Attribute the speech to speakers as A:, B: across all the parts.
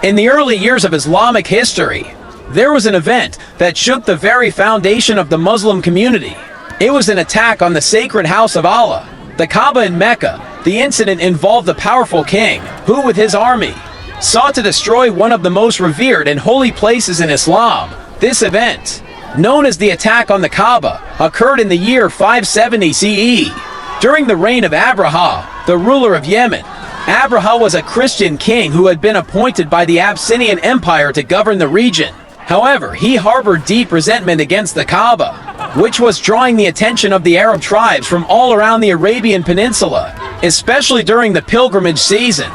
A: In the early years of Islamic history, there was an event that shook the very foundation of the Muslim community. It was an attack on the sacred house of Allah, the Kaaba in Mecca. The incident involved a powerful king, who with his army, sought to destroy one of the most revered and holy places in Islam. This event, known as the attack on the Kaaba, occurred in the year 570 CE, during the reign of Abraha, the ruler of Yemen. Abraha was a Christian king who had been appointed by the Abyssinian Empire to govern the region. However, he harbored deep resentment against the Kaaba, which was drawing the attention of the Arab tribes from all around the Arabian Peninsula, especially during the pilgrimage season.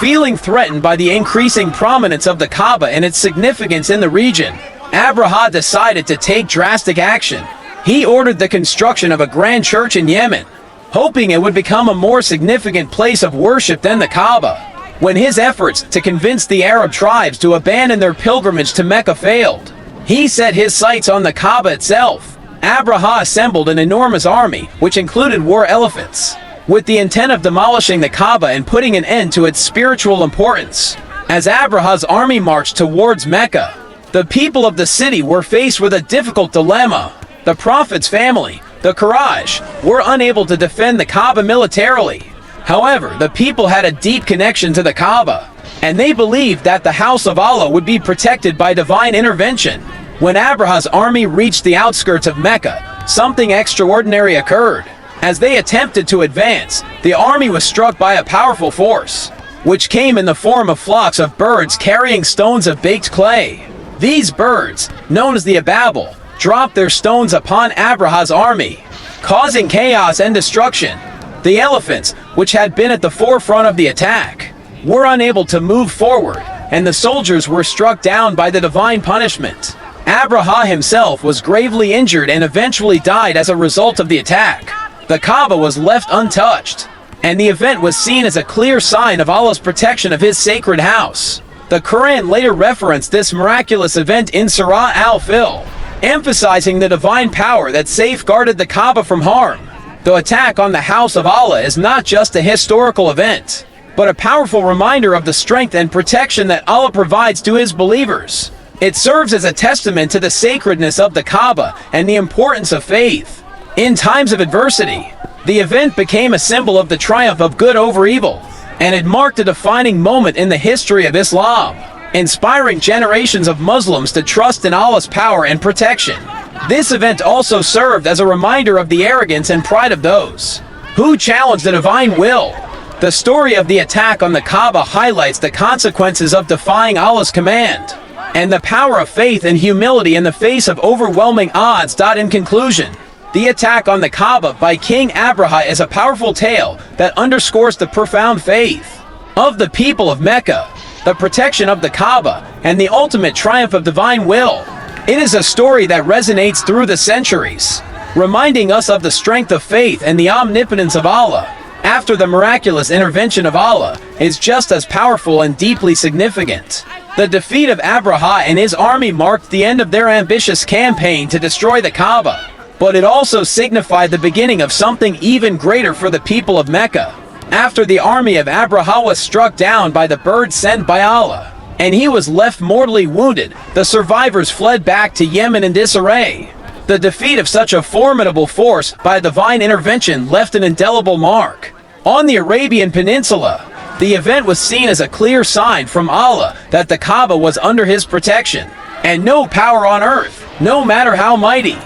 A: Feeling threatened by the increasing prominence of the Kaaba and its significance in the region, Abraha decided to take drastic action. He ordered the construction of a grand church in Yemen, hoping it would become a more significant place of worship than the Kaaba. When his efforts to convince the Arab tribes to abandon their pilgrimage to Mecca failed, he set his sights on the Kaaba itself. Abraha assembled an enormous army, which included war elephants, with the intent of demolishing the Kaaba and putting an end to its spiritual importance. As Abraha's army marched towards Mecca, the people of the city were faced with a difficult dilemma. The Prophet's family, the Quraysh, were unable to defend the Kaaba militarily. However, the people had a deep connection to the Kaaba, and they believed that the house of Allah would be protected by divine intervention. When Abraha's army reached the outskirts of Mecca, something extraordinary occurred. As they attempted to advance, the army was struck by a powerful force, which came in the form of flocks of birds carrying stones of baked clay. These birds, known as the Ababil, dropped their stones upon Abraha's army, causing chaos and destruction. The elephants, which had been at the forefront of the attack, were unable to move forward, and the soldiers were struck down by the divine punishment. Abraha himself was gravely injured and eventually died as a result of the attack. The Kaaba was left untouched, and the event was seen as a clear sign of Allah's protection of his sacred house. The Quran later referenced this miraculous event in Surah Al-Fil, emphasizing the divine power that safeguarded the Kaaba from harm. The attack on the house of Allah is not just a historical event, but a powerful reminder of the strength and protection that Allah provides to his believers. It serves as a testament to the sacredness of the Kaaba and the importance of faith. In times of adversity, the event became a symbol of the triumph of good over evil, and it marked a defining moment in the history of Islam, inspiring generations of Muslims to trust in Allah's power and protection. This event also served as a reminder of the arrogance and pride of those who challenge the divine will. The story of the attack on the Kaaba highlights the consequences of defying Allah's command, and the power of faith and humility in the face of overwhelming odds. In conclusion, the attack on the Kaaba by King Abraha is a powerful tale that underscores the profound faith of the people of Mecca, the protection of the Kaaba, and the ultimate triumph of divine will. It is a story that resonates through the centuries, reminding us of the strength of faith and the omnipotence of Allah. After the miraculous intervention of Allah is just as powerful and deeply significant. The defeat of Abraha and his army marked the end of their ambitious campaign to destroy the Kaaba, but it also signified the beginning of something even greater for the people of Mecca. After the army of Abraha was struck down by the birds sent by Allah, and he was left mortally wounded, the survivors fled back to Yemen in disarray. The defeat of such a formidable force by divine intervention left an indelible mark on the Arabian Peninsula. The event was seen as a clear sign from Allah that the Kaaba was under his protection, and no power on earth, no matter how mighty,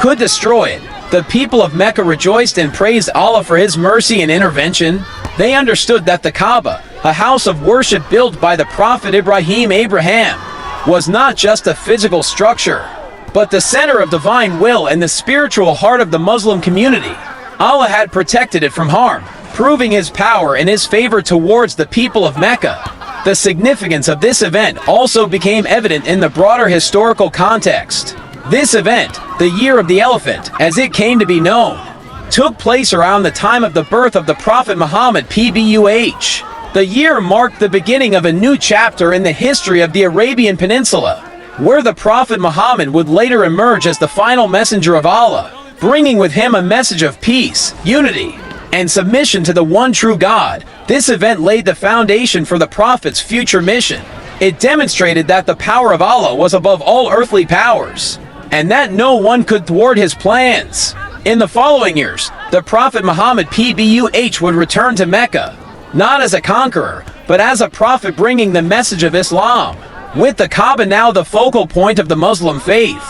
A: could destroy it. The people of Mecca rejoiced and praised Allah for his mercy and intervention. They understood that the Kaaba, a house of worship built by the Prophet Abraham, was not just a physical structure, but the center of divine will and the spiritual heart of the Muslim community. Allah had protected it from harm, proving his power and his favor towards the people of Mecca. The significance of this event also became evident in the broader historical context. This event, the Year of the Elephant, as it came to be known, took place around the time of the birth of the Prophet Muhammad PBUH. The year marked the beginning of a new chapter in the history of the Arabian Peninsula, where the Prophet Muhammad would later emerge as the final messenger of Allah, bringing with him a message of peace, unity, and submission to the one true God. This event laid the foundation for the Prophet's future mission, It demonstrated that the power of Allah was above all earthly powers, and that no one could thwart his plans. In the following years, the Prophet Muhammad PBUH would return to Mecca, not as a conqueror, but as a prophet bringing the message of Islam. With the Kaaba now the focal point of the Muslim faith,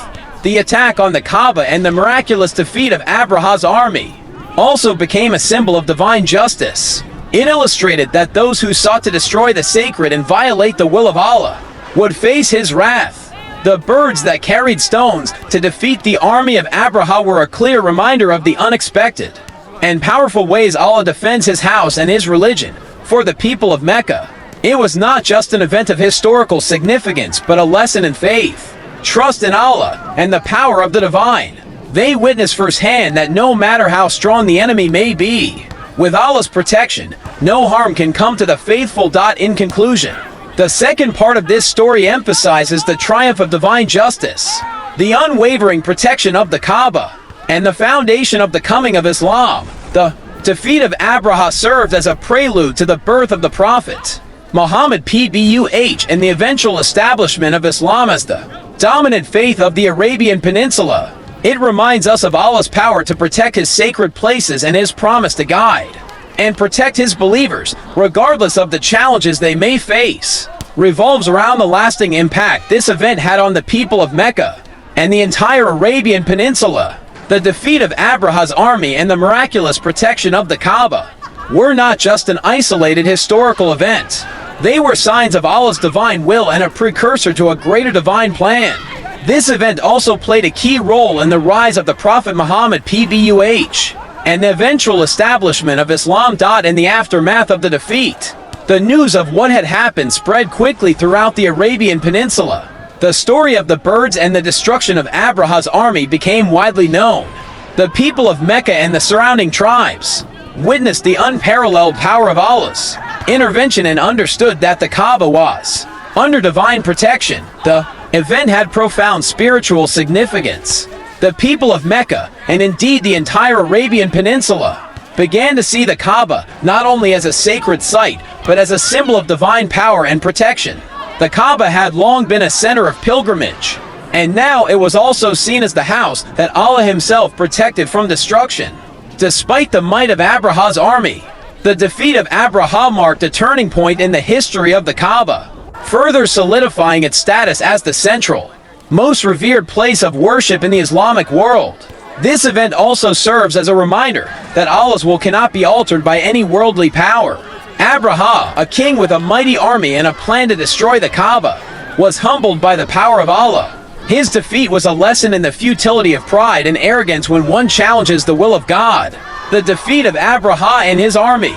A: the attack on the Kaaba and the miraculous defeat of Abraha's army also became a symbol of divine justice. It illustrated that those who sought to destroy the sacred and violate the will of Allah would face his wrath. The birds that carried stones to defeat the army of Abraha were a clear reminder of the unexpected and powerful ways Allah defends his house and his religion. For the people of Mecca, it was not just an event of historical significance, but a lesson in faith, trust in Allah, and the power of the divine. They witnessed firsthand that no matter how strong the enemy may be, with Allah's protection, no harm can come to the faithful. In conclusion, the second part of this story emphasizes the triumph of divine justice, the unwavering protection of the Kaaba, and the foundation of the coming of Islam. The defeat of Abraha served as a prelude to the birth of the Prophet Muhammad PBUH and the eventual establishment of Islam as the dominant faith of the Arabian Peninsula. It reminds us of Allah's power to protect his sacred places and his promise to guide and protect his believers, regardless of the challenges they may face. Revolves around the lasting impact this event had on the people of Mecca and the entire Arabian Peninsula. The defeat of Abraha's army and the miraculous protection of the Kaaba were not just an isolated historical event. They were signs of Allah's divine will and a precursor to a greater divine plan. This event also played a key role in the rise of the Prophet Muhammad PBUH and the eventual establishment of Islam. In the aftermath of the defeat, the news of what had happened spread quickly throughout the Arabian Peninsula. The story of the birds and the destruction of Abraha's army became widely known. The people of Mecca and the surrounding tribes witnessed the unparalleled power of Allah's intervention and understood that the Kaaba was under divine protection. The event had profound spiritual significance. The people of Mecca, and indeed the entire Arabian Peninsula, began to see the Kaaba not only as a sacred site, but as a symbol of divine power and protection. The Kaaba had long been a center of pilgrimage, and now it was also seen as the house that Allah himself protected from destruction. Despite the might of Abraha's army, the defeat of Abraha marked a turning point in the history of the Kaaba, further solidifying its status as the central, most revered place of worship in the Islamic world. This event also serves as a reminder that Allah's will cannot be altered by any worldly power. Abraha, a king with a mighty army and a plan to destroy the Kaaba, was humbled by the power of Allah. His defeat was a lesson in the futility of pride and arrogance when one challenges the will of God. The defeat of Abraha and his army,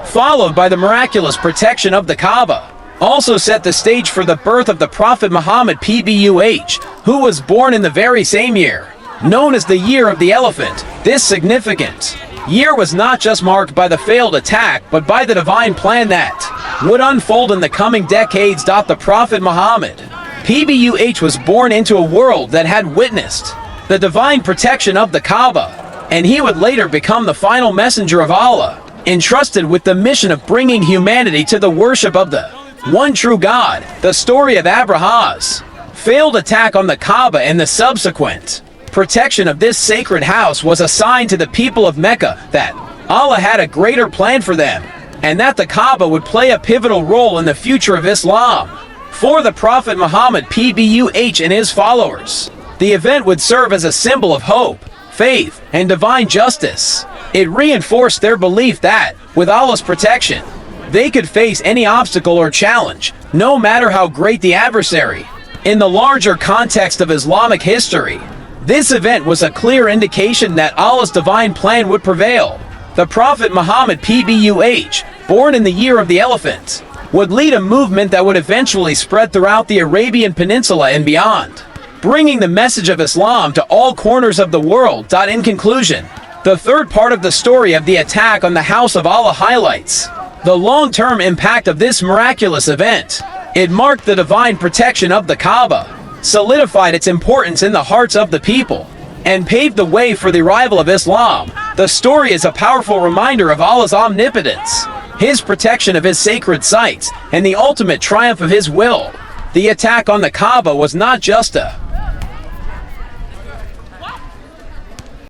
A: followed by the miraculous protection of the Kaaba, also set the stage for the birth of the Prophet Muhammad PBUH, who was born in the very same year, known as the Year of the Elephant. This significant year was not just marked by the failed attack, but by the divine plan that would unfold in the coming decades. The Prophet Muhammad PBUH was born into a world that had witnessed the divine protection of the Kaaba, and he would later become the final messenger of Allah, entrusted with the mission of bringing humanity to the worship of the one true God. The story of Abraha's failed attack on the Kaaba and the subsequent protection of this sacred house was a sign to the people of Mecca that Allah had a greater plan for them, and that the Kaaba would play a pivotal role in the future of Islam. For the Prophet Muhammad PBUH and his followers, the event would serve as a symbol of hope, faith, and divine justice. It reinforced their belief that, with Allah's protection, they could face any obstacle or challenge, no matter how great the adversary. In the larger context of Islamic history, this event was a clear indication that Allah's divine plan would prevail. The Prophet Muhammad PBUH, born in the Year of the Elephant, would lead a movement that would eventually spread throughout the Arabian Peninsula and beyond, bringing the message of Islam to all corners of the world. In conclusion, the third part of the story of the attack on the House of Allah highlights the long-term impact of this miraculous event. It marked the divine protection of the Kaaba, solidified its importance in the hearts of the people, and paved the way for the arrival of Islam. The story is a powerful reminder of Allah's omnipotence, his protection of his sacred sites, and the ultimate triumph of his will. The attack on the Kaaba was not just a